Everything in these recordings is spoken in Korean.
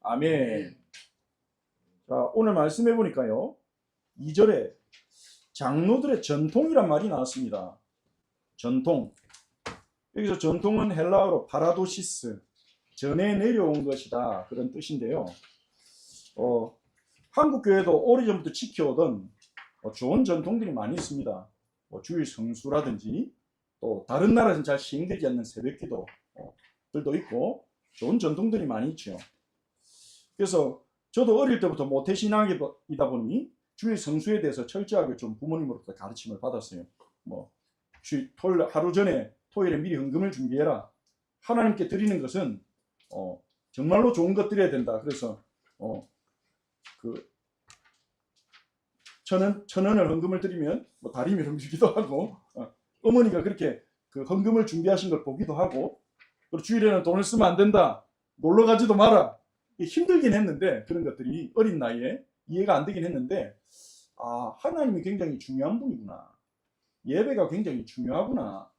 아멘. 자, 오늘 말씀해 보니까요. 2절에 장로들의 전통이란 말이 나왔습니다. 전통. 여기서 전통은 헬라어로 파라도시스, 전해 내려온 것이다, 그런 뜻인데요. 한국 교회도 오래전부터 지켜오던 좋은 전통들이 많이 있습니다. 주일 성수라든지 또 다른 나라에서는 잘 시행되지 않는 새벽기도들도 있고 좋은 전통들이 많이 있죠. 그래서 저도 어릴 때부터 모태신앙이다 보니 주일 성수에 대해서 철저하게 좀 부모님으로부터 가르침을 받았어요. 토요일 하루 전에 토요일에 미리 헌금을 준비해라. 하나님께 드리는 것은 정말로 좋은 것 드려야 된다. 그래서 천 원을 헌금을 드리면 다리미를 주기도 하고, 어머니가 그렇게 그 헌금을 준비하신 걸 보기도 하고, 그리고 주일에는 돈을 쓰면 안 된다, 놀러 가지도 마라. 힘들긴 했는데, 그런 것들이 어린 나이에 이해가 안 되긴 했는데, 하나님이 굉장히 중요한 분이구나, 예배가 굉장히 중요하구나,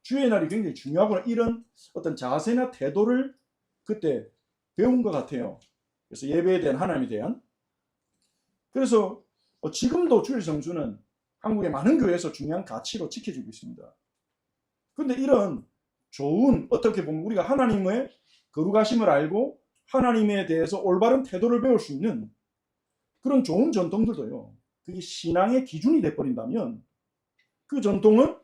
주의 날이 굉장히 중요하구나, 이런 어떤 자세나 태도를 그때 배운 것 같아요. 그래서 예배에 대한, 하나님에 대한. 그래서 지금도 주일 성수는 한국의 많은 교회에서 중요한 가치로 지켜지고 있습니다. 그런데 이런 좋은, 어떻게 보면 우리가 하나님의 거룩하심을 알고 하나님에 대해서 올바른 태도를 배울 수 있는 그런 좋은 전통들도요, 그게 신앙의 기준이 돼버린다면 그 전통은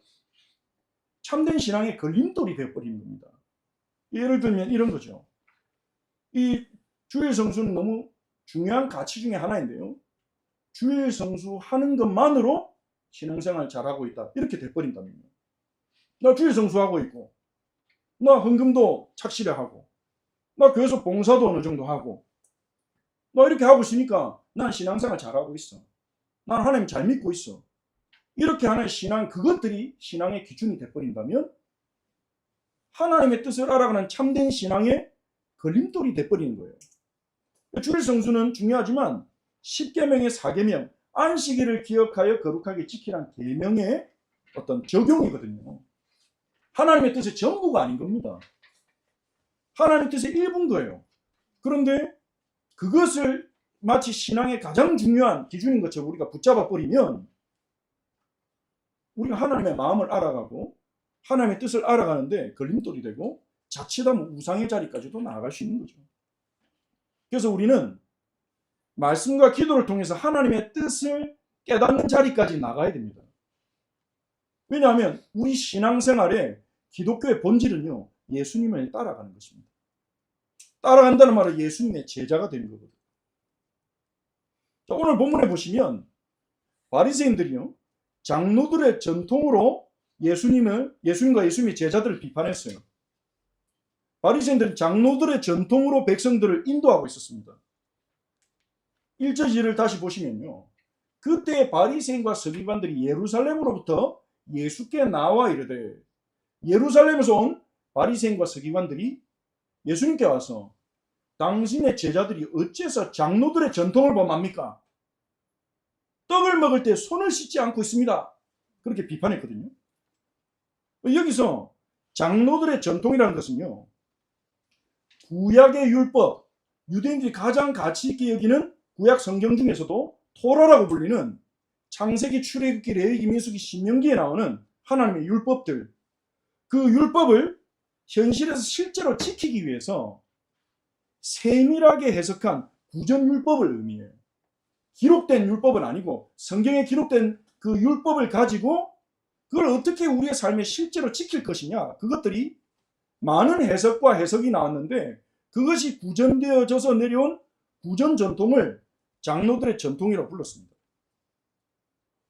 참된 신앙의 걸림돌이 돼버리는 겁니다. 예를 들면 이런 거죠. 이 주일 성수는 너무 중요한 가치 중에 하나인데요, 주일 성수 하는 것만으로 신앙생활 잘하고 있다, 이렇게 돼버린다면요. 나 주일 성수하고 있고, 나 헌금도 착실히 하고, 나 교회에서 봉사도 어느 정도 하고, 나 이렇게 하고 있으니까 난 신앙생활 잘하고 있어, 난 하나님 잘 믿고 있어, 이렇게 하는 신앙, 그것들이 신앙의 기준이 돼버린다면 하나님의 뜻을 알아가는 참된 신앙의 걸림돌이 돼버리는 거예요. 주일 성수는 중요하지만 10계명의 4계명, 안식일을 기억하여 거룩하게 지키라는 계명의 어떤 적용이거든요. 하나님의 뜻의 전부가 아닌 겁니다. 하나님의 뜻의 일부인 거예요. 그런데 그것을 마치 신앙의 가장 중요한 기준인 것처럼 우리가 붙잡아 버리면 우리가 하나님의 마음을 알아가고 하나님의 뜻을 알아가는데 걸림돌이 되고 자칫하면 우상의 자리까지도 나아갈 수 있는 거죠. 그래서 우리는 말씀과 기도를 통해서 하나님의 뜻을 깨닫는 자리까지 나가야 됩니다. 왜냐하면 우리 신앙생활의 기독교의 본질은요, 예수님을 따라가는 것입니다. 따라간다는 말은 예수님의 제자가 되는 거거든요. 자, 오늘 본문에 보시면 바리새인들이요, 장로들의 전통으로 예수님과 예수님의 제자들을 비판했어요. 바리새인들은 장로들의 전통으로 백성들을 인도하고 있었습니다. 1절 2절을 다시 보시면요, 그때 바리새인과 서기관들이 예루살렘으로부터 예수께 나와 이르되, 예루살렘에서 온 바리새인과 서기관들이 예수님께 와서 당신의 제자들이 어째서 장로들의 전통을 범합니까? 떡을 먹을 때 손을 씻지 않고 있습니다, 그렇게 비판했거든요. 여기서 장로들의 전통이라는 것은요, 구약의 율법, 유대인들이 가장 가치 있게 여기는 구약 성경 중에서도 토라라고 불리는 창세기, 출애굽기, 레위기, 민수기, 신명기에 나오는 하나님의 율법들, 그 율법을 현실에서 실제로 지키기 위해서 세밀하게 해석한 구전율법을 의미해요. 기록된 율법은 아니고 성경에 기록된 그 율법을 가지고 그걸 어떻게 우리의 삶에 실제로 지킬 것이냐, 그것들이 많은 해석과 해석이 나왔는데 그것이 구전되어져서 내려온 구전 전통을 장로들의 전통이라고 불렀습니다.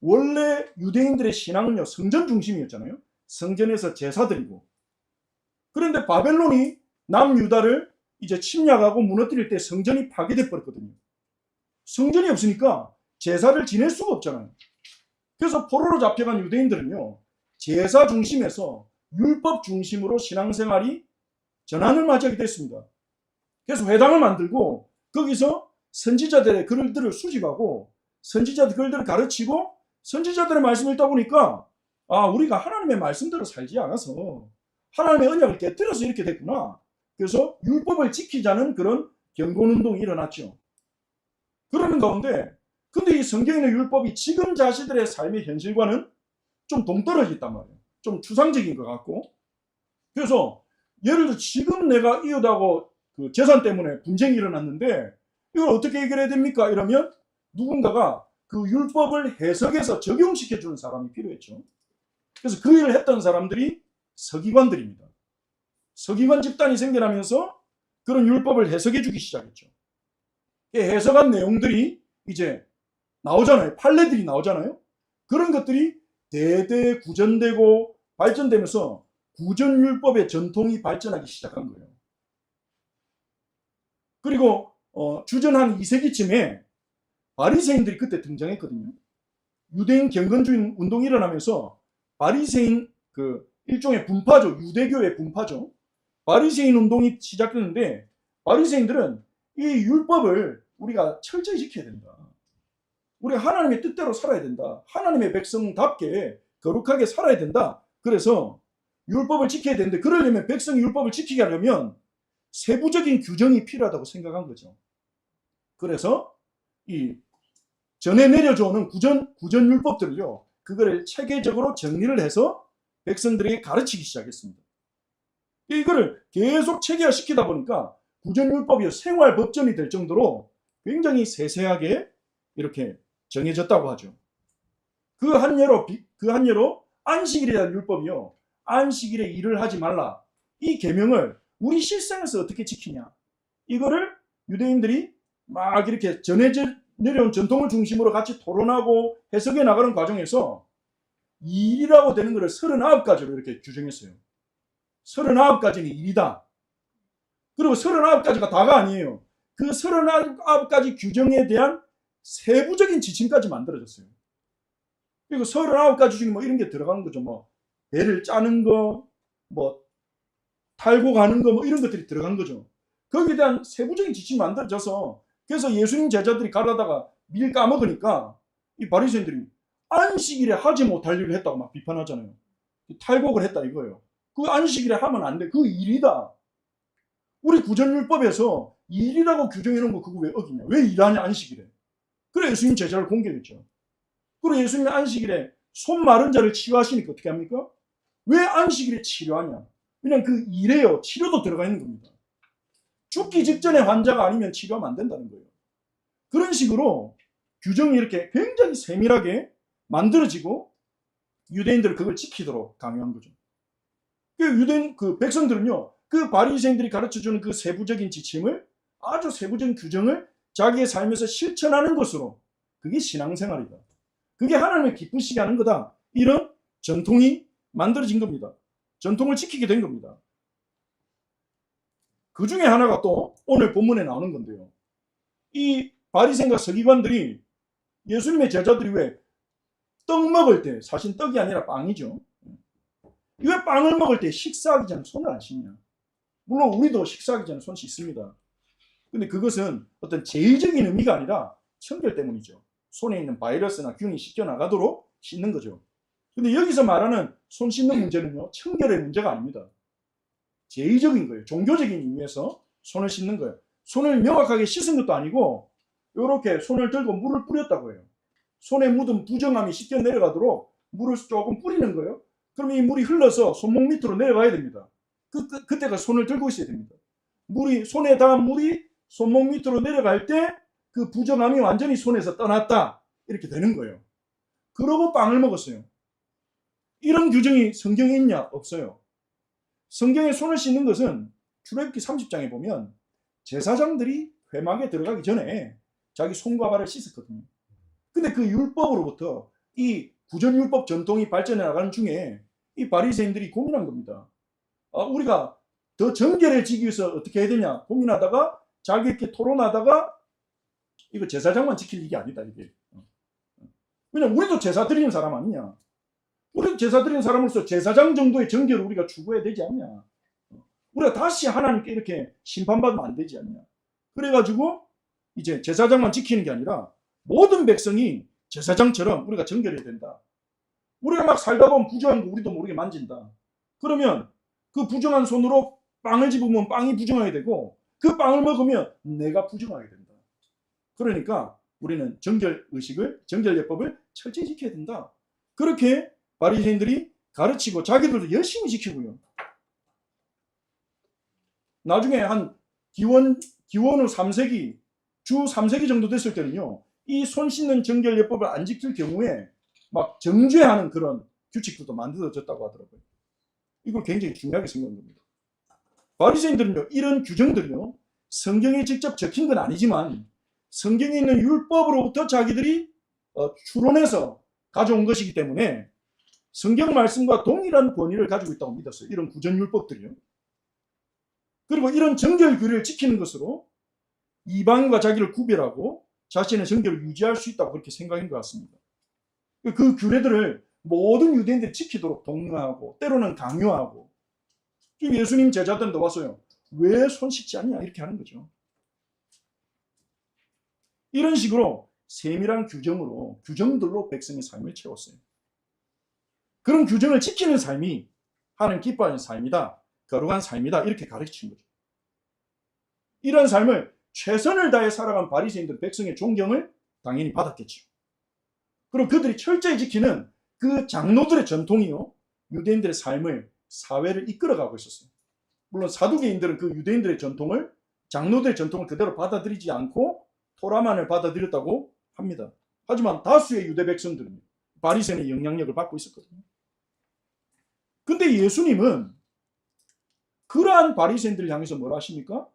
원래 유대인들의 신앙은요, 성전 중심이었잖아요. 성전에서 제사 드리고. 그런데 바벨론이 남유다를 이제 침략하고 무너뜨릴 때 성전이 파괴돼 버렸거든요. 성전이 없으니까 제사를 지낼 수가 없잖아요. 그래서 포로로 잡혀간 유대인들은요, 제사 중심에서 율법 중심으로 신앙생활이 전환을 맞이하게 됐습니다. 그래서 회당을 만들고 거기서 선지자들의 글들을 수집하고 선지자들 글들을 가르치고 선지자들의 말씀을 읽다 보니까 우리가 하나님의 말씀대로 살지 않아서 하나님의 언약을 깨뜨려서 이렇게 됐구나. 그래서 율법을 지키자는 그런 경건운동이 일어났죠. 그러는 가운데 근데 이 성경에 있는 율법이 지금 자신들의 삶의 현실과는 좀 동떨어져 있단 말이에요. 좀 추상적인 것 같고. 그래서 예를 들어 지금 내가 이웃하고 그 재산 때문에 분쟁이 일어났는데 이걸 어떻게 해결해야 됩니까? 이러면 누군가가 그 율법을 해석해서 적용시켜주는 사람이 필요했죠. 그래서 그 일을 했던 사람들이 서기관들입니다. 서기관 집단이 생겨나면서 그런 율법을 해석해주기 시작했죠. 해석한 내용들이 이제 나오잖아요. 판례들이 나오잖아요. 그런 것들이 대대 구전되고 발전되면서 구전율법의 전통이 발전하기 시작한 거예요. 그리고 주전 한 2세기쯤에 바리새인들이 그때 등장했거든요. 유대인 경건주의 운동이 일어나면서 바리새인 그 일종의 분파죠. 유대교의 분파죠. 바리새인 운동이 시작됐는데 바리새인들은 이 율법을 우리가 철저히 지켜야 된다. 우리가 하나님의 뜻대로 살아야 된다. 하나님의 백성답게 거룩하게 살아야 된다. 그래서 율법을 지켜야 되는데 그러려면 백성이 율법을 지키게 하려면 세부적인 규정이 필요하다고 생각한 거죠. 그래서 이 전에 내려져 오는 구전율법들을요. 그거를 체계적으로 정리를 해서 백성들에게 가르치기 시작했습니다. 이거를 계속 체계화시키다 보니까 구전율법이 생활법전이 될 정도로 굉장히 세세하게 이렇게 정해졌다고 하죠. 그 한 예로 안식일이라는 율법이요. 안식일에 일을 하지 말라. 이 계명을 우리 실생에서 어떻게 지키냐. 이거를 유대인들이 막 이렇게 전해져 내려온 전통을 중심으로 같이 토론하고 해석해 나가는 과정에서 일이라고 되는 것을 39가지로 이렇게 규정했어요. 39가지는 일이다. 그리고 39가지가 다가 아니에요. 그 39가지 규정에 대한 세부적인 지침까지 만들어졌어요. 그리고 39가지 중에 뭐 이런 게 들어가는 거죠. 뭐 배를 짜는 거, 뭐 탈고 가는 거, 뭐 이런 것들이 들어간 거죠. 거기에 대한 세부적인 지침이 만들어져서 그래서 예수님 제자들이 가려다가 밀 까먹으니까 이 바리새인들이 안식일에 하지 못할 일을 했다고 막 비판하잖아요. 탈곡을 했다 이거예요. 그 안식일에 하면 안 돼. 그 일이다. 우리 구전율법에서 일이라고 규정해 놓은 거 그거 왜 어기냐. 왜 일하냐 안식일에. 그래 예수님 제자를 공격했죠. 그리고 예수님이 안식일에 손 마른 자를 치유하시니까 어떻게 합니까? 왜 안식일에 치료하냐. 그냥 그 일에요. 치료도 들어가 있는 겁니다. 죽기 직전에 환자가 아니면 치료하면 안 된다는 거예요. 그런 식으로 규정이 이렇게 굉장히 세밀하게 만들어지고 유대인들은 그걸 지키도록 강요한 거죠. 유대인 그 백성들은요, 그 바리새인들이 가르쳐주는 그 세부적인 지침을 아주 세부적인 규정을 자기의 삶에서 실천하는 것으로 그게 신앙생활이다. 그게 하나님을 기쁘시게 하는 거다. 이런 전통이 만들어진 겁니다. 전통을 지키게 된 겁니다. 그 중에 하나가 또 오늘 본문에 나오는 건데요. 이 바리새인과 서기관들이 예수님의 제자들이 왜 떡 먹을 때, 사실 떡이 아니라 빵이죠. 왜 빵을 먹을 때 식사하기 전에 손을 안 씻냐. 물론 우리도 식사하기 전에 손 씻습니다. 근데 그것은 어떤 제의적인 의미가 아니라 청결 때문이죠. 손에 있는 바이러스나 균이 씻겨나가도록 씻는 거죠. 근데 여기서 말하는 손 씻는 문제는요, 청결의 문제가 아닙니다. 제의적인 거예요. 종교적인 의미에서 손을 씻는 거예요. 손을 명확하게 씻은 것도 아니고 이렇게 손을 들고 물을 뿌렸다고 해요. 손에 묻은 부정함이 씻겨 내려가도록 물을 조금 뿌리는 거예요. 그럼 이 물이 흘러서 손목 밑으로 내려가야 됩니다. 그때가 손을 들고 있어야 됩니다. 손에 닿은 물이 손목 밑으로 내려갈 때 그 부정함이 완전히 손에서 떠났다. 이렇게 되는 거예요. 그러고 빵을 먹었어요. 이런 규정이 성경에 있냐? 없어요. 성경에 손을 씻는 것은 출애굽기 30장에 보면 제사장들이 회막에 들어가기 전에 자기 손과 발을 씻었거든요. 근데 그 율법으로부터 이 구전율법 전통이 발전해 나가는 중에 이 바리새인들이 고민한 겁니다. 우리가 더 정결해지기 위해서 어떻게 해야 되냐 고민하다가 자기끼리 토론하다가 이거 제사장만 지킬 일이 아니다 이게. 왜냐면 우리도 제사 드리는 사람 아니냐. 우리도 제사 드리는 사람으로서 제사장 정도의 정결을 우리가 추구해야 되지 않냐. 우리가 다시 하나님께 이렇게 심판받으면 안 되지 않냐. 그래가지고 이제 제사장만 지키는 게 아니라 모든 백성이 제사장처럼 우리가 정결해야 된다. 우리가 막 살다 보면 부정한 거 우리도 모르게 만진다. 그러면 그 부정한 손으로 빵을 집으면 빵이 부정하게 되고 그 빵을 먹으면 내가 부정하게 된다. 그러니까 우리는 정결예법을 철저히 지켜야 된다. 그렇게 바리새인들이 가르치고 자기들도 열심히 지키고요. 나중에 한 기원 후 3세기, 주 3세기 정도 됐을 때는요, 이 손 씻는 정결예법을 안 지킬 경우에 막 정죄하는 그런 규칙들도 만들어졌다고 하더라고요. 이걸 굉장히 중요하게 생각한 겁니다. 바리새인들은요, 이런 규정들이요, 성경에 직접 적힌 건 아니지만 성경에 있는 율법으로부터 자기들이 추론해서 가져온 것이기 때문에 성경 말씀과 동일한 권위를 가지고 있다고 믿었어요. 이런 구전율법들이요. 그리고 이런 정결 규례를 지키는 것으로 이방인과 자기를 구별하고 자신의 정결을 유지할 수 있다고 그렇게 생각한 것 같습니다. 그 규례들을 모든 유대인들이 지키도록 독려하고 때로는 강요하고, 지금 예수님 제자들도 와서요, 왜 손 씻지 않냐 이렇게 하는 거죠. 이런 식으로 세밀한 규정들로 백성의 삶을 채웠어요. 그런 규정을 지키는 삶이 하나님 기뻐하는 삶이다, 거룩한 삶이다, 이렇게 가르친 거죠. 이런 삶을 최선을 다해 살아간 바리새인들, 백성의 존경을 당연히 받았겠죠. 그리고 그들이 철저히 지키는 그 장로들의 전통이요, 유대인들의 삶을, 사회를 이끌어가고 있었어요. 물론 사두개인들은 그 유대인들의 전통을, 장로들의 전통을 그대로 받아들이지 않고 토라만을 받아들였다고 합니다. 하지만 다수의 유대 백성들은 바리새인의 영향력을 받고 있었거든요. 근데 예수님은 그러한 바리새인들을 향해서 뭐라 하십니까?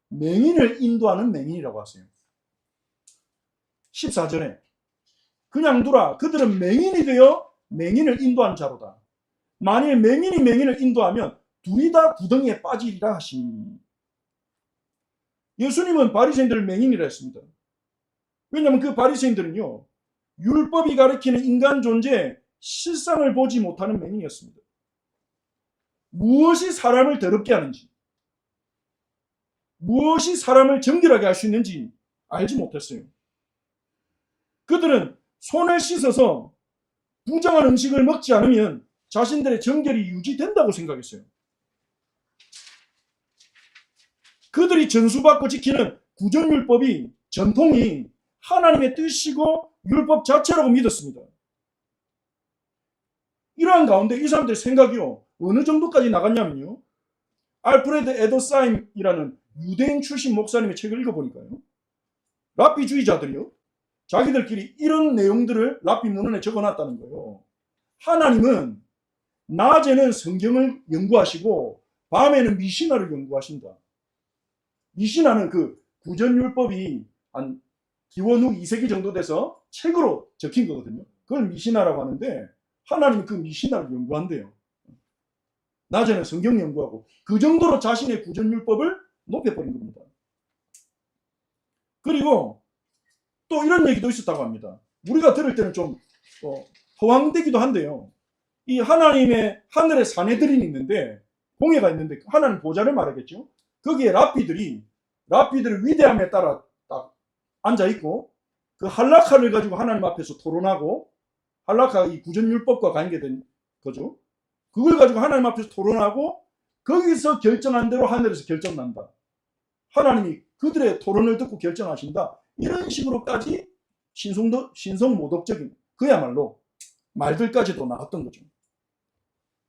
맹인을 인도하는 맹인이라고 하세요. 14절에 그냥 두라, 그들은 맹인이 되어 맹인을 인도한 자로다. 만일 맹인이 맹인을 인도하면 둘이 다 구덩이에 빠지리라 하시니. 예수님은 바리새인들을 맹인이라 했습니다. 왜냐하면 그 바리새인들은요, 율법이 가리키는 인간 존재에 실상을 보지 못하는 맹인이었습니다. 무엇이 사람을 더럽게 하는지, 무엇이 사람을 정결하게 할 수 있는지 알지 못했어요. 그들은 손을 씻어서 부정한 음식을 먹지 않으면 자신들의 정결이 유지된다고 생각했어요. 그들이 전수받고 지키는 구전율법이, 전통이 하나님의 뜻이고 율법 자체라고 믿었습니다. 이러한 가운데 이 사람들의 생각이요, 어느 정도까지 나갔냐면요, 알프레드 에더사임이라는 유대인 출신 목사님의 책을 읽어보니까요, 랍비주의자들이요, 자기들끼리 이런 내용들을 랍비 문헌에 적어놨다는 거예요. 하나님은 낮에는 성경을 연구하시고 밤에는 미시나를 연구하신다. 미시나는 그 구전율법이 한 기원 후 2세기 정도 돼서 책으로 적힌 거거든요. 그걸 미시나라고 하는데 하나님은 그 미시나를 연구한대요. 낮에는 성경 연구하고, 그 정도로 자신의 구전율법을 높여버린 겁니다. 그리고 또 이런 얘기도 있었다고 합니다. 우리가 들을 때는 좀 허황되기도 한데요, 이 하나님의 하늘에 사내들이 있는데, 공회가 있는데 하나님 보좌를 말하겠죠. 거기에 랍비들이 위대함에 따라 딱 앉아있고 그 할라카를 가지고 하나님 앞에서 토론하고, 할라카 이 구전율법과 관계된 거죠. 그걸 가지고 하나님 앞에서 토론하고 거기서 결정한 대로 하늘에서 결정난다. 하나님이 그들의 토론을 듣고 결정하신다. 이런 식으로까지 신성모독적인 그야말로 말들까지도 나왔던 거죠.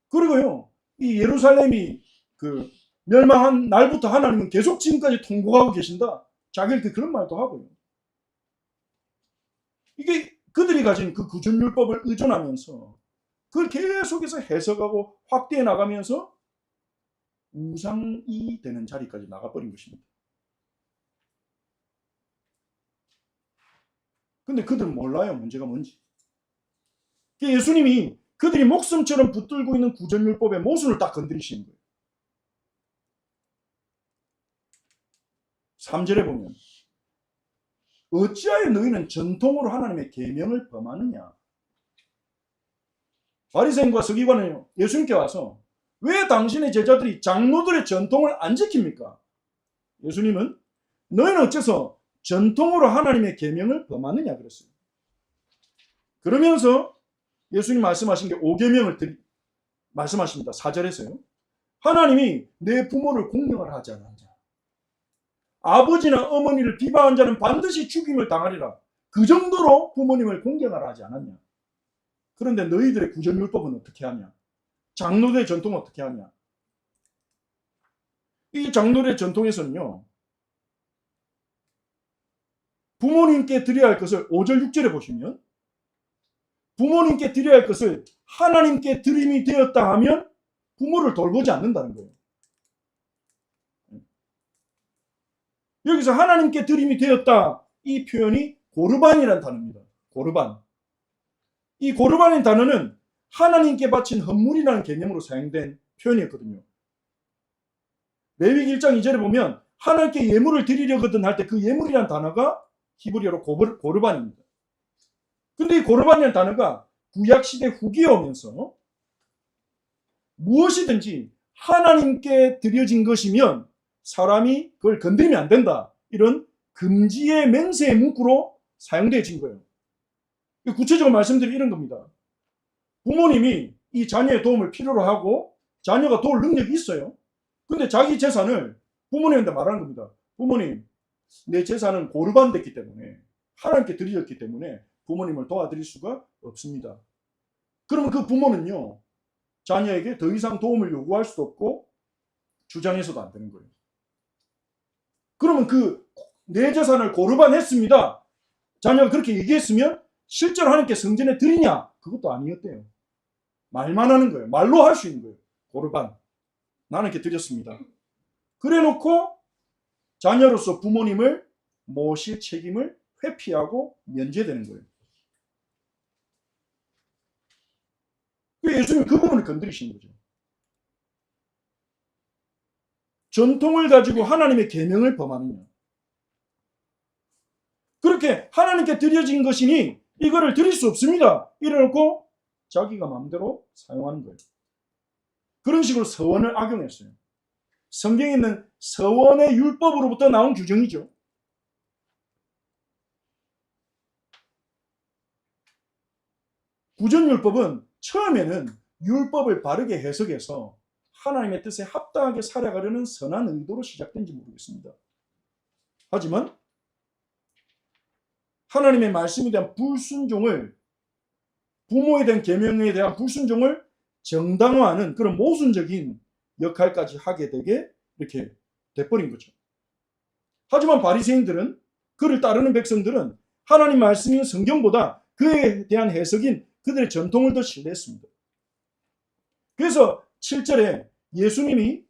그리고요, 이 예루살렘이 그 멸망한 날부터 하나님은 계속 지금까지 통곡하고 계신다. 자기들 그런 말도 하고요. 이게 그들이 가진 그 구전율법을 의존하면서 그걸 계속해서 해석하고 확대해 나가면서 우상이 되는 자리까지 나가버린 것입니다. 근데 그들은 몰라요, 문제가 뭔지. 예수님이 그들이 목숨처럼 붙들고 있는 구전율법의 모순을 딱 건드리시는 거예요. 3절에 보면 어찌하여 너희는 전통으로 하나님의 계명을 범하느냐. 바리새인과 서기관은 예수님께 와서 왜 당신의 제자들이 장로들의 전통을 안 지킵니까? 예수님은 너희는 어째서 전통으로 하나님의 계명을 범하느냐 그랬어요. 그러면서 예수님 말씀하신 게 5계명을 말씀하십니다. 4절에서요. 하나님이 내 부모를 공경을 하지 않는 자. 아버지나 어머니를 비방한 자는 반드시 죽임을 당하리라. 그 정도로 부모님을 공경하라 하지 않았냐. 그런데 너희들의 구전율법은 어떻게 하냐. 장로들의 전통은 어떻게 하냐. 이 장로들의 전통에서는요, 부모님께 드려야 할 것을 5절 6절에 보시면 부모님께 드려야 할 것을 하나님께 드림이 되었다 하면 부모를 돌보지 않는다는 거예요. 여기서 하나님께 드림이 되었다, 이 표현이 고르반이라는 단어입니다. 고르반. 이 고르반의 단어는 하나님께 바친 헌물이라는 개념으로 사용된 표현이었거든요. 레위기 1장 2절에 보면 하나님께 예물을 드리려거든 할 때 그 예물이라는 단어가 히브리어로 고르반입니다. 근데 이 고르반이라는 단어가 구약시대 후기에 오면서 무엇이든지 하나님께 드려진 것이면 사람이 그걸 건드리면 안 된다. 이런 금지의 맹세의 문구로 사용되어진 거예요. 구체적으로 말씀드리면 이런 겁니다. 부모님이 이 자녀의 도움을 필요로 하고 자녀가 도울 능력이 있어요. 근데 자기 재산을 부모님한테 말하는 겁니다. 부모님, 내 재산은 고르반 됐기 때문에 하나님께 드려졌기 때문에 부모님을 도와드릴 수가 없습니다. 그러면 그 부모는요, 자녀에게 더 이상 도움을 요구할 수도 없고 주장해서도 안 되는 거예요. 그러면 내 재산을 고르반 했습니다. 자녀가 그렇게 얘기했으면 실제로 하나님께 성전에 드리냐? 그것도 아니었대요. 말만 하는 거예요. 말로 할 수 있는 거예요. 고르반. 나는 이렇게 드렸습니다. 그래 놓고 자녀로서 부모님을 모실 책임을 회피하고 면제되는 거예요. 예수님이 그 부분을 건드리시는 거죠. 전통을 가지고 하나님의 계명을 범하느냐. 그렇게 하나님께 드려진 것이니 이거를 드릴 수 없습니다. 이래놓고 자기가 마음대로 사용하는 거예요. 그런 식으로 서원을 악용했어요. 성경에 있는 서원의 율법으로부터 나온 규정이죠. 구전율법은 처음에는 율법을 바르게 해석해서 하나님의 뜻에 합당하게 살아가려는 선한 의도로 시작된지 모르겠습니다. 하지만 하나님의 말씀에 대한 불순종을, 부모에 대한 계명에 대한 불순종을 정당화하는 그런 모순적인 역할까지 하게 되게 이렇게 돼버린 거죠. 하지만 바리새인들은, 그를 따르는 백성들은 하나님 말씀인 성경보다 그에 대한 해석인 그들의 전통을 더 신뢰했습니다. 그래서 7절에 예수님이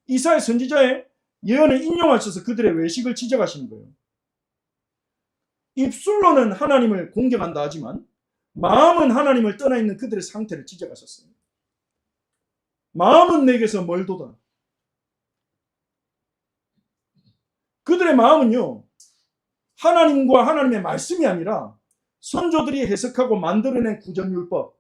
이사야 선지자의 예언을 인용하셔서 그들의 외식을 지적하시는 거예요. 입술로는 하나님을 공경한다 하지만 마음은 하나님을 떠나 있는 그들의 상태를 지적하셨어요. 마음은 내게서 멀도다. 그들의 마음은요, 하나님과 하나님의 말씀이 아니라 선조들이 해석하고 만들어낸 구전율법,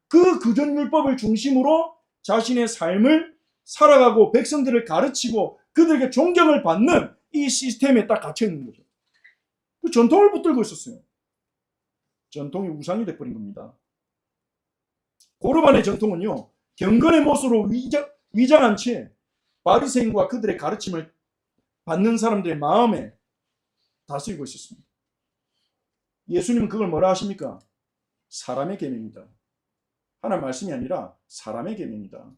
그 구전율법을 중심으로 자신의 삶을 살아가고 백성들을 가르치고 그들에게 존경을 받는 이 시스템에 딱 갇혀 있는 거죠. 그 전통을 붙들고 있었어요. 전통이 우상이 돼버린 겁니다. 고르반의 전통은요, 경건의 모습으로 위장한 채 바리새인과 그들의 가르침을 받는 사람들의 마음에 다스리고 있었습니다. 예수님은 그걸 뭐라 하십니까? 사람의 계명이다. 하나님 말씀이 아니라 사람의 계명이다.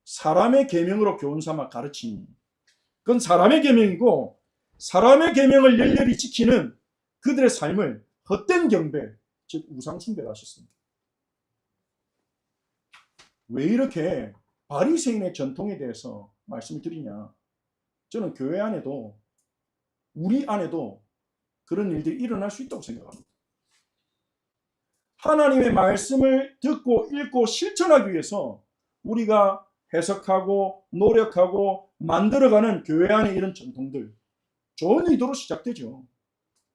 사람의 계명으로 교훈 삼아 가르치니 그건 사람의 계명이고, 사람의 계명을 열렬히 지키는 그들의 삶을 헛된 경배, 즉 우상 숭배를 하셨습니다. 왜 이렇게 바리새인의 전통에 대해서 말씀을 드리냐? 저는 교회 안에도, 우리 안에도 그런 일들이 일어날 수 있다고 생각합니다. 하나님의 말씀을 듣고 읽고 실천하기 위해서 우리가 해석하고 노력하고 만들어가는 교회 안에 이런 전통들, 좋은 의도로 시작되죠.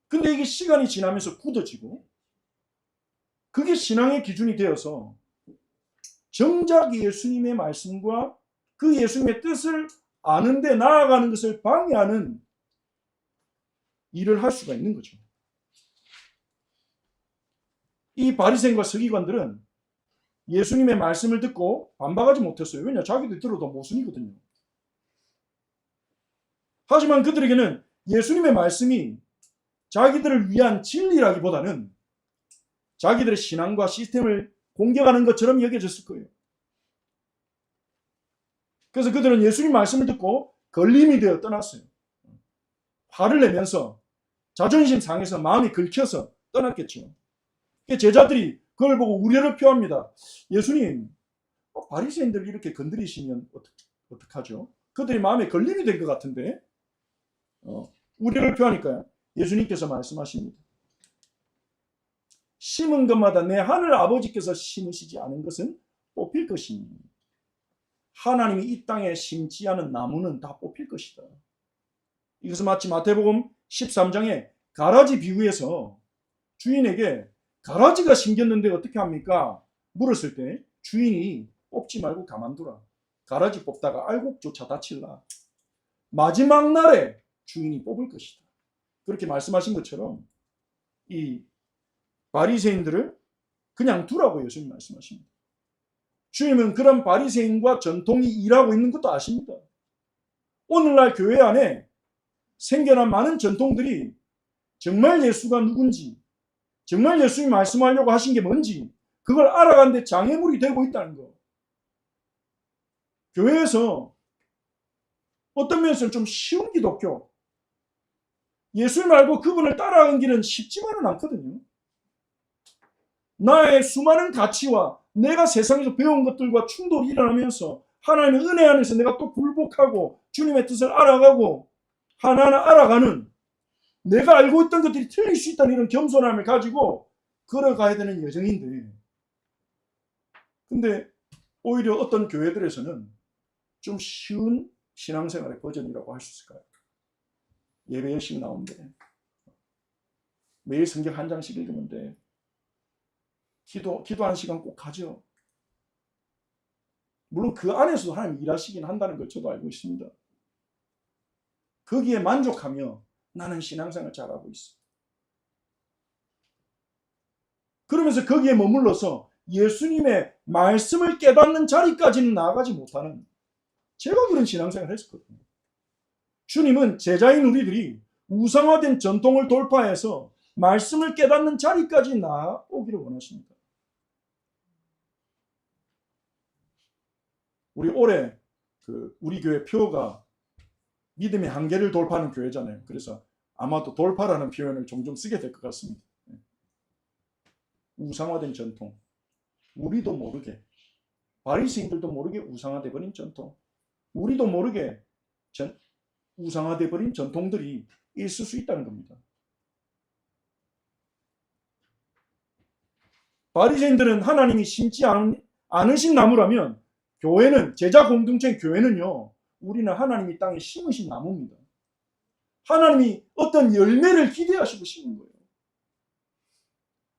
근데 이게 시간이 지나면서 굳어지고 그게 신앙의 기준이 되어서 정작 예수님의 말씀과 그 예수님의 뜻을 아는데 나아가는 것을 방해하는 일을 할 수가 있는 거죠. 이 바리새인과 서기관들은 예수님의 말씀을 듣고 반박하지 못했어요. 왜냐? 자기들 들어도 모순이거든요. 하지만 그들에게는 예수님의 말씀이 자기들을 위한 진리라기보다는 자기들의 신앙과 시스템을 공격하는 것처럼 여겨졌을 거예요. 그래서 그들은 예수님 말씀을 듣고 걸림이 되어 떠났어요. 화를 내면서 자존심 상해서 마음이 긁혀서 떠났겠죠. 제자들이 그걸 보고 우려를 표합니다. 예수님, 바리새인들 이렇게 건드리시면 어떡하죠? 그들이 마음에 걸림이 된 것 같은데 우려를 표하니까요. 예수님께서 말씀하십니다. 심은 것마다 내 하늘 아버지께서 심으시지 않은 것은 뽑힐 것이니 하나님이 이 땅에 심지 않은 나무는 다 뽑힐 것이다. 이것은 마치 마태복음 13장의 가라지 비유에서 주인에게 가라지가 심겼는데 어떻게 합니까? 물었을 때 주인이 뽑지 말고 가만두라. 가라지 뽑다가 알곡조차 다칠라. 마지막 날에 주인이 뽑을 것이다. 그렇게 말씀하신 것처럼 이 바리새인들을 그냥 두라고 예수님 말씀하십니다. 주님은 그런 바리새인과 전통이 일하고 있는 것도 아십니다. 오늘날 교회 안에 생겨난 많은 전통들이 정말 예수가 누군지, 정말 예수님이 말씀하려고 하신 게 뭔지 그걸 알아가는데 장애물이 되고 있다는 거. 교회에서 어떤 면에서는 좀 쉬운 기독교, 예수님 알고 그분을 따라가는 길은 쉽지만은 않거든요. 나의 수많은 가치와 내가 세상에서 배운 것들과 충돌이 일어나면서 하나님의 은혜 안에서 내가 또 굴복하고 주님의 뜻을 알아가고 하나하나 알아가는, 내가 알고 있던 것들이 틀릴 수 있다는 이런 겸손함을 가지고 걸어가야 되는 여정인데, 근데 오히려 어떤 교회들에서는 좀 쉬운 신앙생활의 버전이라고 할 수 있을까요? 예배 열심히 나오는데, 매일 성경 한 장씩 읽으면 돼, 기도하는 시간 꼭 가져. 물론 그 안에서도 하나님 일하시긴 한다는 걸 저도 알고 있습니다. 거기에 만족하며 나는 신앙생활 잘하고 있어. 그러면서 거기에 머물러서 예수님의 말씀을 깨닫는 자리까지는 나아가지 못하는, 제가 그런 신앙생활을 했었거든요. 주님은 제자인 우리들이 우상화된 전통을 돌파해서 말씀을 깨닫는 자리까지 나아오기를 원하십니다. 우리 올해 우리 교회 표가 믿음의 한계를 돌파하는 교회잖아요. 그래서 아마도 돌파라는 표현을 종종 쓰게 될 것 같습니다. 우상화된 전통, 우리도 모르게, 바리새인들도 모르게 우상화돼 버린 전통, 우리도 모르게 우상화돼 버린 전통들이 있을 수 있다는 겁니다. 바리새인들은 하나님이 심지 않으신 나무라면, 교회는, 제자 공동체의 교회는요, 우리는 하나님이 땅에 심으신 나무입니다. 하나님이 어떤 열매를 기대하시고 심은 거예요.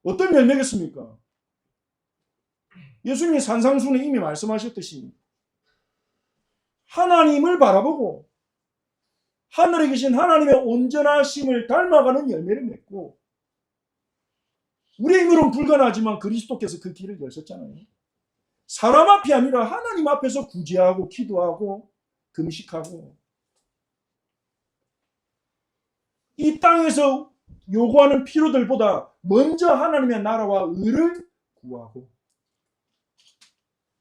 어떤 열매겠습니까? 예수님이 산상수훈에 이미 말씀하셨듯이 하나님을 바라보고 하늘에 계신 하나님의 온전하심을 닮아가는 열매를 맺고, 우리의 힘으로는 불가능하지만 그리스도께서 그 길을 여셨잖아요. 사람 앞이 아니라 하나님 앞에서 구제하고 기도하고 금식하고 이 땅에서 요구하는 필요들보다 먼저 하나님의 나라와 의를 구하고,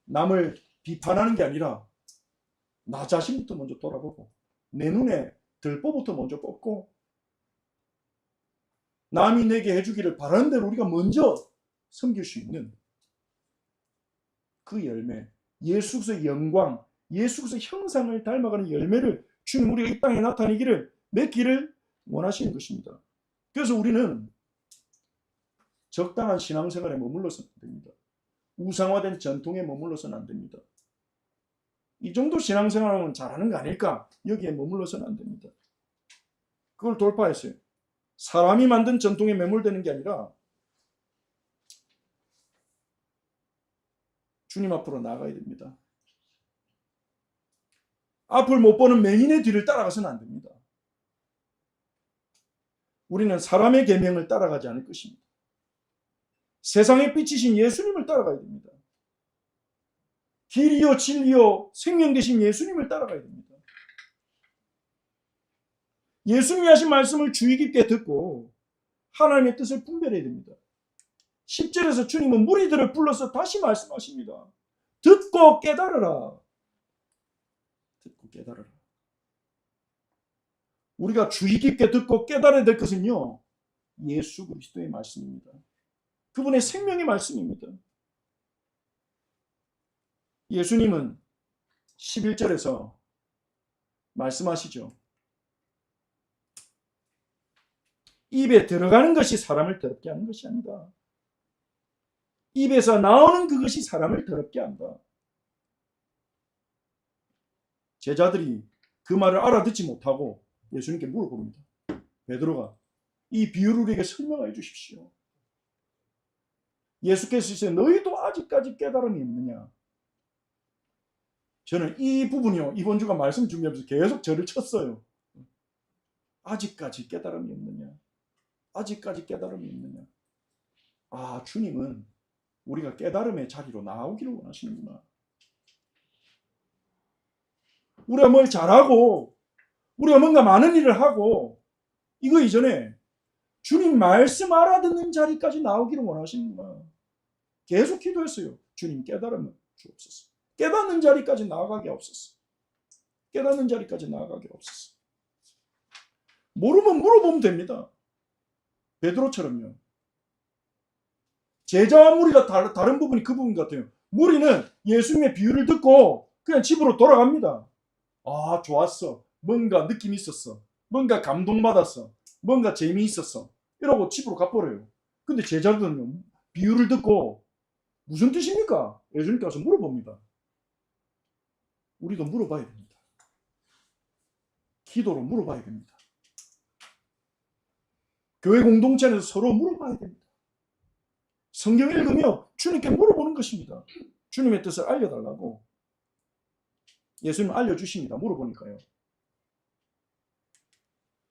남을 비판하는 게 아니라 나 자신부터 먼저 돌아보고 내 눈에 들보부터 먼저 뽑고 남이 내게 해주기를 바라는 대로 우리가 먼저 섬길 수 있는 그 열매, 예수의 영광, 예수의 형상을 닮아가는 열매를 주님 우리가 이 땅에 나타내기를 맺기를 원하시는 것입니다. 그래서 우리는 적당한 신앙생활에 머물러서는 안 됩니다. 우상화된 전통에 머물러서는 안 됩니다. 이 정도 신앙생활하면 잘하는 거 아닐까? 여기에 머물러서는 안 됩니다. 그걸 돌파했어요. 사람이 만든 전통에 매몰되는 게 아니라 주님 앞으로 나아가야 됩니다. 앞을 못 보는 맹인의 뒤를 따라가서는 안 됩니다. 우리는 사람의 계명을 따라가지 않을 것입니다. 세상에 빛이신 예수님을 따라가야 됩니다. 길이요 진리요 생명 되신 예수님을 따라가야 됩니다. 예수님이 하신 말씀을 주의 깊게 듣고 하나님의 뜻을 분별해야 됩니다. 10절에서 주님은 무리들을 불러서 다시 말씀하십니다. 듣고 깨달으라. 듣고 깨달으라. 우리가 주의 깊게 듣고 깨달아야 될 것은요, 예수 그리스도의 말씀입니다. 그분의 생명의 말씀입니다. 예수님은 11절에서 말씀하시죠. 입에 들어가는 것이 사람을 더럽게 하는 것이 아니다. 입에서 나오는 그것이 사람을 더럽게 한다. 제자들이 그 말을 알아듣지 못하고 예수님께 물어봅니다. 베드로가 이 비유를 우리에게 설명해 주십시오. 예수께서 이제 너희도 아직까지 깨달음이 없느냐? 저는 이 부분이요, 이번 주가 말씀 준비하면서 계속 저를 쳤어요. 아직까지 깨달음이 없느냐? 아직까지 깨달음이 없느냐? 아, 주님은 우리가 깨달음의 자리로 나오기를 원하시는구나. 우리가 뭘 잘하고 우리가 뭔가 많은 일을 하고 이거 이전에 주님 말씀 알아듣는 자리까지 나오기를 원하시는구나. 계속 기도했어요. 주님 깨달음을 주옵소서. 깨닫는 자리까지 나아가게 없었어. 깨닫는 자리까지 나아가게 없었어. 모르면 물어보면 됩니다. 베드로처럼요. 제자와 무리가 다른 부분이 그 부분 같아요. 무리는 예수님의 비유를 듣고 그냥 집으로 돌아갑니다. 아, 좋았어. 뭔가 느낌이 있었어. 뭔가 감동받았어. 뭔가 재미있었어. 이러고 집으로 가버려요. 근데 제자들은요, 비유를 듣고 무슨 뜻입니까? 예수님께 와서 물어봅니다. 우리도 물어봐야 됩니다. 기도로 물어봐야 됩니다. 교회 공동체 안에서 서로 물어봐야 됩니다. 성경 읽으며 주님께 물어보는 것입니다. 주님의 뜻을 알려달라고. 예수님 알려주십니다. 물어보니까요.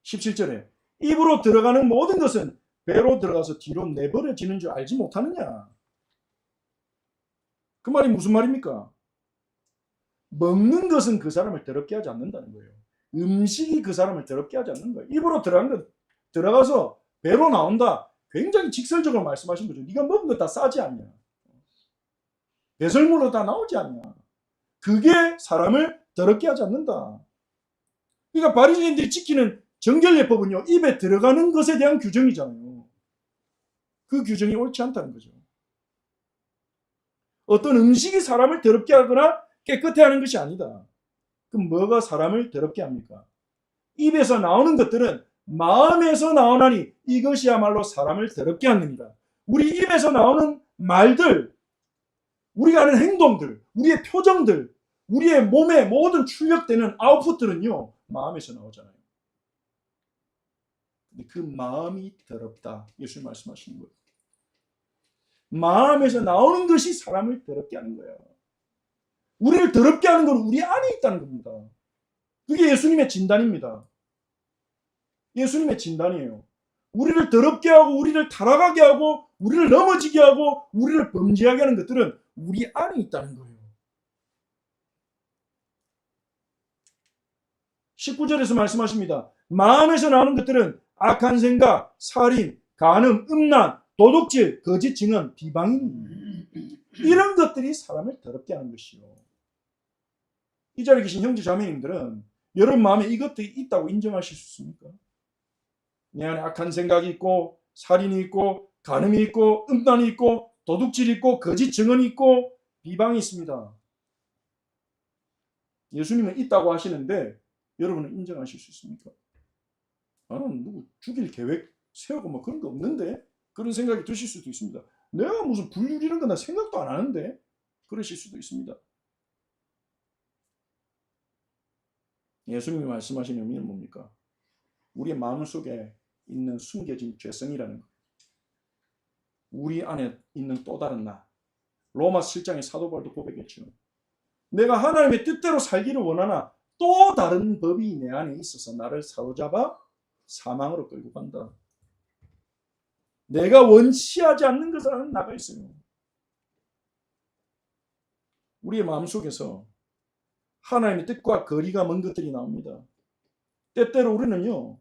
17절에 입으로 들어가는 모든 것은 배로 들어가서 뒤로 내버려지는 줄 알지 못하느냐. 그 말이 무슨 말입니까? 먹는 것은 그 사람을 더럽게 하지 않는다는 거예요. 음식이 그 사람을 더럽게 하지 않는 거예요. 입으로 들어가서 배로 나온다. 굉장히 직설적으로 말씀하신 거죠. 네가 먹은 거 다 싸지 않냐. 배설물로 다 나오지 않냐. 그게 사람을 더럽게 하지 않는다. 그러니까 바리새인들이 지키는 정결예법은요, 입에 들어가는 것에 대한 규정이잖아요. 그 규정이 옳지 않다는 거죠. 어떤 음식이 사람을 더럽게 하거나 깨끗해 하는 것이 아니다. 그럼 뭐가 사람을 더럽게 합니까? 입에서 나오는 것들은 마음에서 나오나니 이것이야말로 사람을 더럽게 합니다. 우리 입에서 나오는 말들, 우리가 하는 행동들, 우리의 표정들, 우리의 몸에 모든 출력되는 아웃풋들은요, 마음에서 나오잖아요. 근데 그 마음이 더럽다. 예수님 말씀하시는 거예요. 마음에서 나오는 것이 사람을 더럽게 하는 거예요. 우리를 더럽게 하는 건 우리 안에 있다는 겁니다. 그게 예수님의 진단입니다. 예수님의 진단이에요. 우리를 더럽게 하고 우리를 타락하게 하고 우리를 넘어지게 하고 우리를 범죄하게 하는 것들은 우리 안에 있다는 거예요. 19절에서 말씀하십니다. 마음에서 나오는 것들은 악한 생각, 살인, 간음, 음란, 도둑질, 거짓 증언, 비방인, 이런 것들이 사람을 더럽게 하는 것이요. 이 자리에 계신 형제 자매님들은 여러분 마음에 이것들이 있다고 인정하실 수 있습니까? 내 안에 악한 생각이 있고, 살인이 있고, 간음이 있고, 음란이 있고, 도둑질이 있고, 거짓 증언이 있고, 비방이 있습니다. 예수님은 있다고 하시는데 여러분은 인정하실 수 있습니까? 나는 누구 죽일 계획 세우고 뭐 그런 거 없는데? 그런 생각이 드실 수도 있습니다. 내가 무슨 불륜 이런 거 나 생각도 안 하는데? 그러실 수도 있습니다. 예수님이 말씀하신 의미는 뭡니까? 우리의 마음속에 있는 숨겨진 죄성이라는 것. 우리 안에 있는 또 다른 나. 로마 7장의 사도 바울도 고백했죠. 내가 하나님의 뜻대로 살기를 원하나 또 다른 법이 내 안에 있어서 나를 사로잡아 사망으로 끌고 간다. 내가 원치 하지 않는 것을 하는 나가 있어요. 우리의 마음속에서 하나님의 뜻과 거리가 먼 것들이 나옵니다. 때때로 우리는요,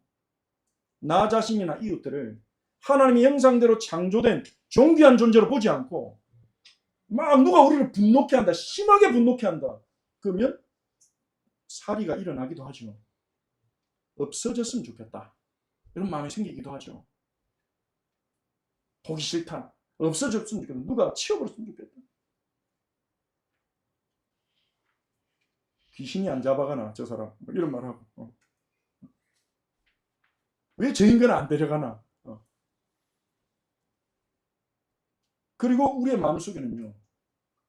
나 자신이나 이웃들을 하나님의 형상대로 창조된 존귀한 존재로 보지 않고 막 누가 우리를 분노케 한다, 심하게 분노케 한다, 그러면 살이가 일어나기도 하죠. 없어졌으면 좋겠다, 이런 마음이 생기기도 하죠. 보기 싫다, 없어졌으면 좋겠다, 누가 치워버렸으면 좋겠다. 귀신이 안 잡아가나 저 사람, 뭐 이런 말하고 왜 저 인간을 안 데려가나. 그리고 우리의 마음속에는요,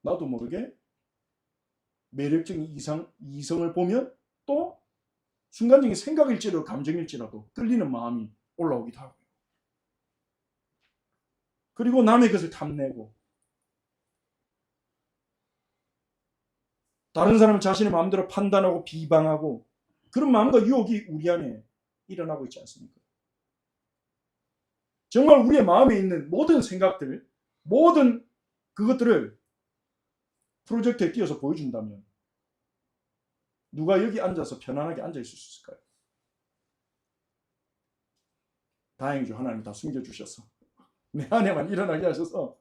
나도 모르게 매력적인 이성을 보면 또 순간적인 생각일지라도 감정일지라도 끌리는 마음이 올라오기도 하고요. 그리고 남의 것을 탐내고 다른 사람을 자신의 마음대로 판단하고 비방하고 그런 마음과 유혹이 우리 안에 일어나고 있지 않습니까? 정말 우리의 마음에 있는 모든 생각들, 모든 그것들을 프로젝터에 띄워서 보여준다면 누가 여기 앉아서 편안하게 앉아있을 수 있을까요? 다행이죠. 하나님 다 숨겨주셔서 내 안에만 일어나게 하셔서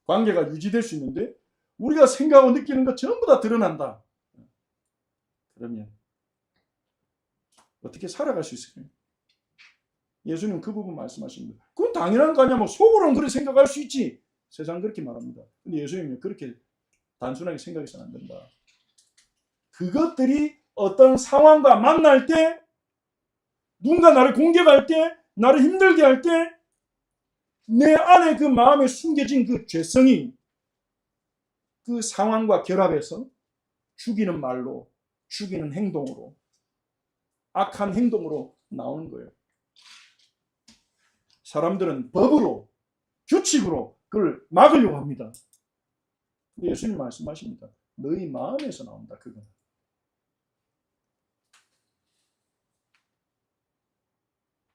관계가 유지될 수 있는데, 우리가 생각하고 느끼는 것 전부 다 드러난다. 그러면 어떻게 살아갈 수 있을까요? 예수님 그 부분 말씀하십니다. 그건 당연한 거 아니야. 뭐 속으로는 그렇게 생각할 수 있지. 세상 그렇게 말합니다. 근데 예수님은 그렇게 단순하게 생각해서는 안 된다. 그것들이 어떤 상황과 만날 때, 누군가 나를 공격할 때, 나를 힘들게 할 때, 내 안에 그 마음에 숨겨진 그 죄성이 그 상황과 결합해서 죽이는 말로, 죽이는 행동으로, 악한 행동으로 나오는 거예요. 사람들은 법으로, 규칙으로 그걸 막으려고 합니다. 예수님 말씀하십니다. 너희 마음에서 나온다, 그건.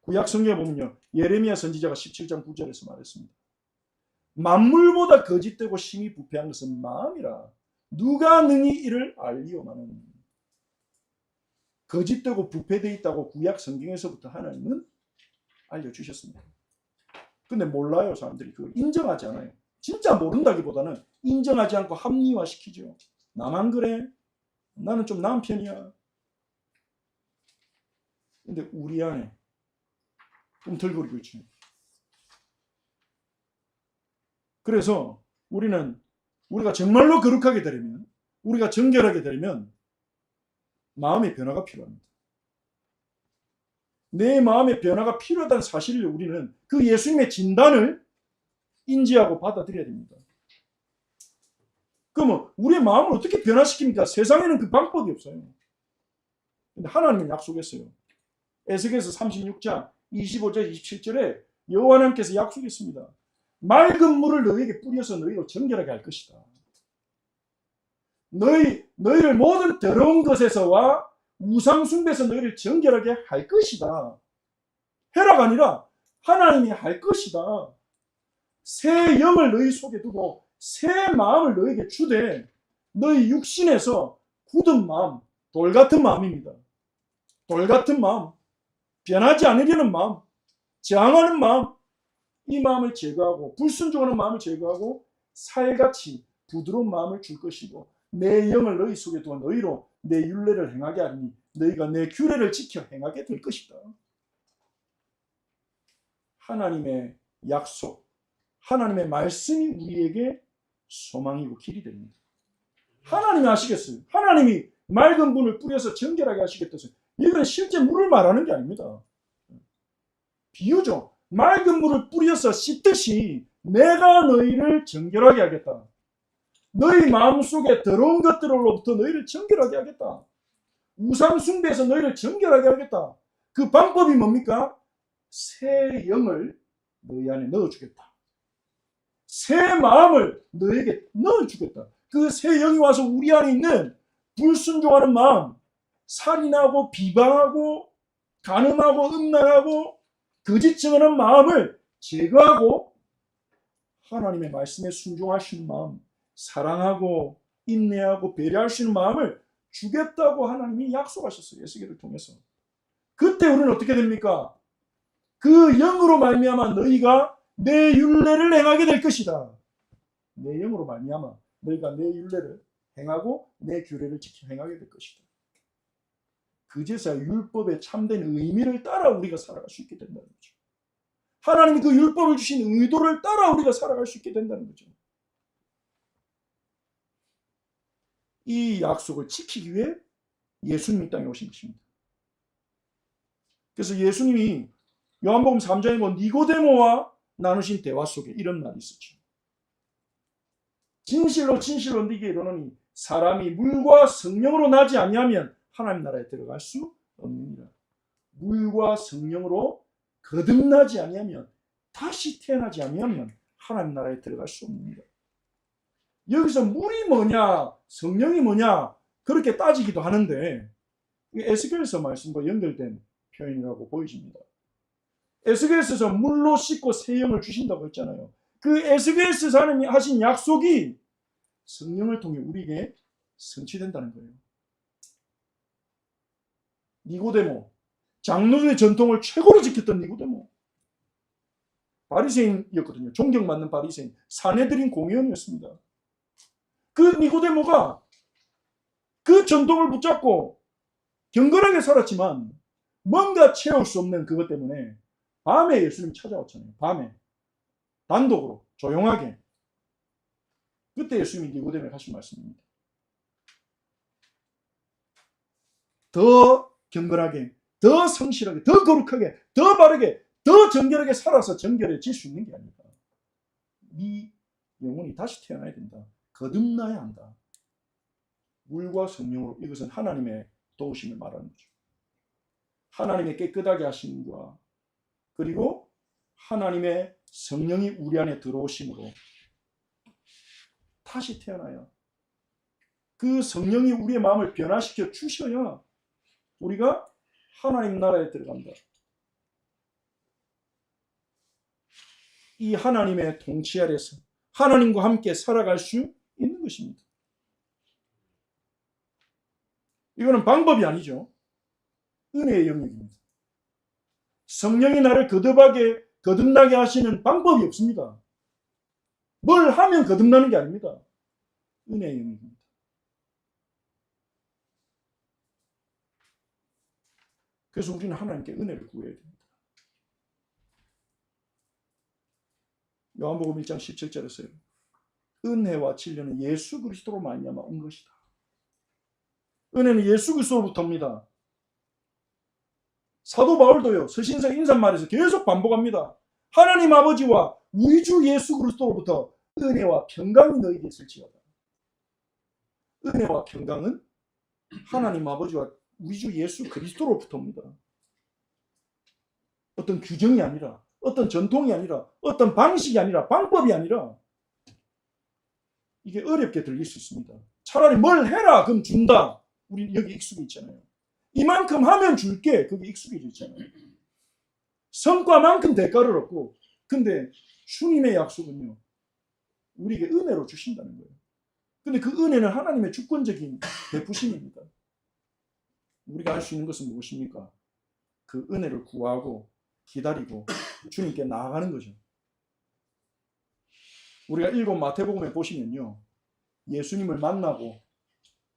구약 성경에 보면요, 예레미야 선지자가 17장 9절에서 말했습니다. 만물보다 거짓되고 심히 부패한 것은 마음이라 누가 능히 이를 알리오마는. 거짓되고 부패되어 있다고 구약 성경에서부터 하나님은 알려주셨습니다. 근데 몰라요. 사람들이 그걸 인정하지 않아요. 진짜 모른다기보다는 인정하지 않고 합리화시키죠. 나만 그래? 나는 좀 나은 편이야. 근데 우리 안에 꿈틀거리고 있죠. 그래서 우리가 정말로 거룩하게 되려면, 우리가 정결하게 되려면 마음의 변화가 필요합니다. 내 마음의 변화가 필요하다는 사실을 우리는 그 예수님의 진단을 인지하고 받아들여야 됩니다. 그러면 우리의 마음을 어떻게 변화시킵니까? 세상에는 그 방법이 없어요. 근데 하나님은 약속했어요. 에스겔서 36장 25절 27절에 여호와 하나님께서 약속했습니다. 맑은 물을 너희에게 뿌려서 너희로 정결하게 할 것이다. 너희를 모든 더러운 것에서와 우상 숭배에서 너희를 정결하게 할 것이다. 해라가 아니라 하나님이 할 것이다. 새 영을 너희 속에 두고 새 마음을 너희에게 주되, 너희 육신에서 굳은 마음, 돌 같은 마음입니다. 돌 같은 마음, 변하지 않으려는 마음, 저항하는 마음, 이 마음을 제거하고 불순종하는 마음을 제거하고 살같이 부드러운 마음을 줄 것이고, 내 영을 너희 속에 두어 너희로 내 율례를 행하게 하리니 너희가 내 규례를 지켜 행하게 될 것이다. 하나님의 약속, 하나님의 말씀이 우리에게 소망이고 길이 됩니다. 하나님이 하시겠어요. 하나님이 맑은 물을 뿌려서 정결하게 하시겠다고요. 이건 실제 물을 말하는 게 아닙니다. 비유죠. 맑은 물을 뿌려서 씻듯이 내가 너희를 정결하게 하겠다. 너희 마음속에 더러운 것들로부터 너희를 정결하게 하겠다. 우상 숭배에서 너희를 정결하게 하겠다. 그 방법이 뭡니까? 새 영을 너희 안에 넣어주겠다. 새 마음을 너에게 넣어주겠다. 그 새 영이 와서 우리 안에 있는 불순종하는 마음, 살인하고 비방하고 간음하고 음란하고 거짓증하는 마음을 제거하고 하나님의 말씀에 순종하시는 마음, 사랑하고 인내하고 배려할 수 있는 마음을 주겠다고 하나님이 약속하셨어요. 에스겔을 통해서. 그때 우리는 어떻게 됩니까? 그 영으로 말미암아 너희가 내 율례를 행하게 될 것이다. 내 영으로 말미암아 너희가 내 율례를 행하고 내 규례를 지켜 행하게 될 것이다. 그제서야 율법의 참된 의미를 따라 우리가 살아갈 수 있게 된다는 거죠. 하나님이 그 율법을 주신 의도를 따라 우리가 살아갈 수 있게 된다는 거죠. 이 약속을 지키기 위해 예수님이 땅에 오신 것입니다. 그래서 예수님이 요한복음 3장에 본 니고데모와 나누신 대화 속에 이런 말이 있었죠. 진실로 진실로 네게 이르노니 사람이 물과 성령으로 나지 아니하면 하나님 나라에 들어갈 수 없느니라. 물과 성령으로 거듭나지 아니하면, 다시 태어나지 아니하면 하나님 나라에 들어갈 수 없느니라. 여기서 물이 뭐냐 성령이 뭐냐 그렇게 따지기도 하는데 에스겔서 말씀과 연결된 표현이라고 보여집니다. 에스겔서에서 물로 씻고 새 영을 주신다고 했잖아요. 그 에스겔서 하나님이 하신 약속이 성령을 통해 우리에게 성취된다는 거예요. 니고데모, 장로의 전통을 최고로 지켰던 니고데모, 바리새인이었거든요. 존경받는 바리새인, 사내들인 공의원이었습니다. 그 니고데모가 그 전통을 붙잡고 경건하게 살았지만 뭔가 채울 수 없는 그것 때문에 밤에 예수님 찾아왔잖아요. 밤에 단독으로 조용하게. 그때 예수님이 니고데모에게 하신 말씀입니다. 더 경건하게, 더 성실하게, 더 거룩하게, 더 바르게, 더 정결하게 살아서 정결해질 수 있는 게 아니다. 네 영혼이 다시 태어나야 된다. 거듭나야 한다. 물과 성령으로, 이것은 하나님의 도우심을 말하는 거죠. 하나님의 깨끗하게 하심과 그리고 하나님의 성령이 우리 안에 들어오심으로 다시 태어나야, 그 성령이 우리의 마음을 변화시켜 주셔야 우리가 하나님 나라에 들어간다. 이 하나님의 통치 아래서 하나님과 함께 살아갈 수 있는 것입니다. 이거는 방법이 아니죠. 은혜의 영역입니다. 성령이 나를 거듭나게 하시는 방법이 없습니다. 뭘 하면 거듭나는 게 아닙니다. 은혜의 영역입니다. 그래서 우리는 하나님께 은혜를 구해야 됩니다. 요한복음 1장 17절에서요. 은혜와 진리는 예수 그리스도로 말미암아 온 것이다. 은혜는 예수 그리스도로부터입니다. 사도 바울도요. 서신서 인사말에서 계속 반복합니다. 하나님 아버지와 우리 주 예수 그리스도로부터 은혜와 평강이 너희에게 있을지어다. 은혜와 평강은 하나님 아버지와 우리 주 예수 그리스도로부터입니다. 어떤 규정이 아니라, 어떤 전통이 아니라, 어떤 방식이 아니라, 방법이 아니라, 이게 어렵게 들릴 수 있습니다. 차라리 뭘 해라 그럼 준다. 우리 여기 익숙해 있잖아요. 이만큼 하면 줄게. 그게 익숙해져 있잖아요. 성과만큼 대가를 얻고. 근데 주님의 약속은요, 우리에게 은혜로 주신다는 거예요. 근데 그 은혜는 하나님의 주권적인 베푸심입니다. 우리가 할 수 있는 것은 무엇입니까? 그 은혜를 구하고 기다리고 주님께 나아가는 거죠. 우리가 읽은 마태복음에 보시면요, 예수님을 만나고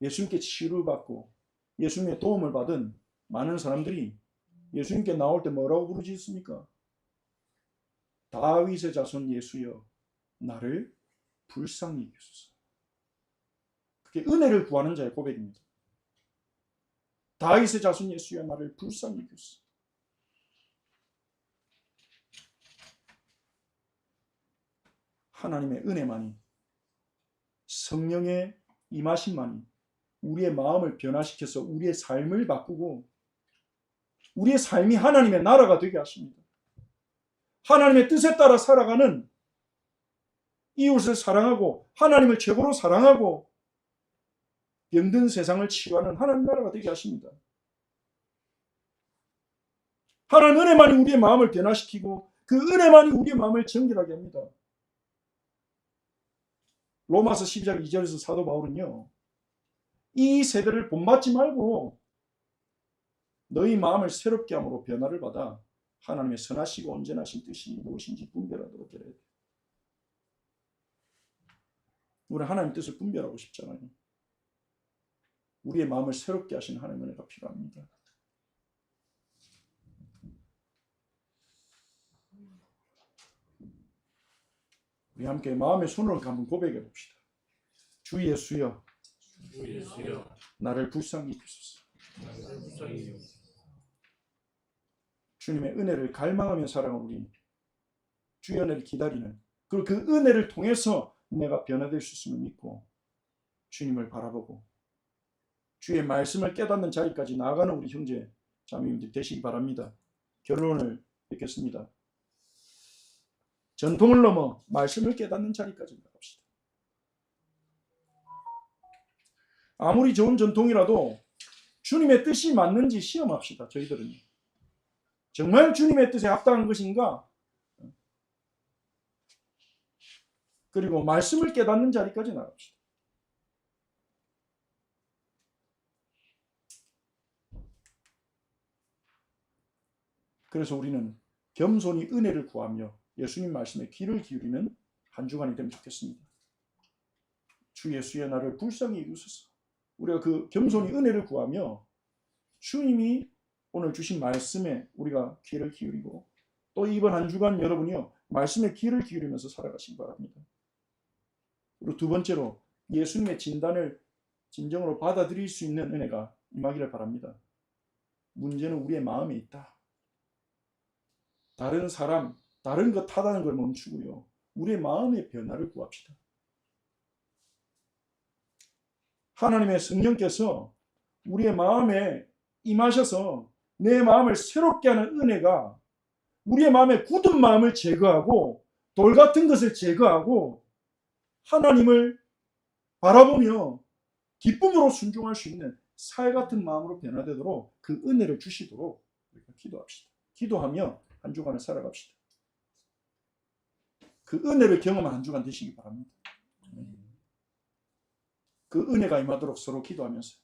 예수님께 치유를 받고 예수님의 도움을 받은 많은 사람들이 예수님께 나올 때 뭐라고 부르짖습니까? 다윗의 자손 예수여 나를 불쌍히 여기소서. 그게 은혜를 구하는 자의 고백입니다. 다윗의 자손 예수여 나를 불쌍히 여기소서. 하나님의 은혜만이, 성령의 임하심만이 우리의 마음을 변화시켜서 우리의 삶을 바꾸고 우리의 삶이 하나님의 나라가 되게 하십니다. 하나님의 뜻에 따라 살아가는, 이웃을 사랑하고 하나님을 최고로 사랑하고 병든 세상을 치유하는 하나님 나라가 되게 하십니다. 하나님 은혜만이 우리의 마음을 변화시키고 그 은혜만이 우리의 마음을 정결하게 합니다. 로마서 12장 2절에서 사도 바울은요, 이 세대를 본받지 말고 너희 마음을 새롭게 함으로 변화를 받아 하나님의 선하시고 온전하신 뜻이 무엇인지 분별하도록 되어야 돼요. 우리는 하나님의 뜻을 분별하고 싶잖아요. 우리의 마음을 새롭게 하시는 하나님의 은혜가 필요합니다. 우리 함께 마음의 손으로 한번 고백해 봅시다. 주 예수여, 나를 불쌍히 여기소서. 주님의 은혜를 갈망하며 살아가는 우리, 주의 은혜를 기다리는, 그리고 그 은혜를 통해서 내가 변화될 수 있음을 믿고 주님을 바라보고 주의 말씀을 깨닫는 자리까지 나아가는 우리 형제 자매님들 되시기 바랍니다. 결론을 맺겠습니다. 전통을 넘어 말씀을 깨닫는 자리까지 나갑시다. 아무리 좋은 전통이라도 주님의 뜻이 맞는지 시험합시다. 저희들은 정말 주님의 뜻에 합당한 것인가? 그리고 말씀을 깨닫는 자리까지 나갑시다. 그래서 우리는 겸손히 은혜를 구하며 예수님 말씀에 귀를 기울이는 한 주간이 되면 좋겠습니다. 주 예수의 나를 불쌍히 여기소서. 우리가 그 겸손히 은혜를 구하며 주님이 오늘 주신 말씀에 우리가 귀를 기울이고 또 이번 한 주간 여러분이요 말씀에 귀를 기울이면서 살아가시기 바랍니다. 그리고 두 번째로 예수님의 진단을 진정으로 받아들일 수 있는 은혜가 임하기를 바랍니다. 문제는 우리의 마음에 있다. 다른 사람, 다른 것 하다는 걸 멈추고요. 우리의 마음의 변화를 구합시다. 하나님의 성령께서 우리의 마음에 임하셔서 내 마음을 새롭게 하는 은혜가 우리의 마음에 굳은 마음을 제거하고 돌 같은 것을 제거하고 하나님을 바라보며 기쁨으로 순종할 수 있는 살 같은 마음으로 변화되도록 그 은혜를 주시도록 우리가 기도합시다. 기도하며 한 주간을 살아갑시다. 그 은혜를 경험한 한 주간 되시기 바랍니다. 그 은혜가 임하도록 서로 기도하면서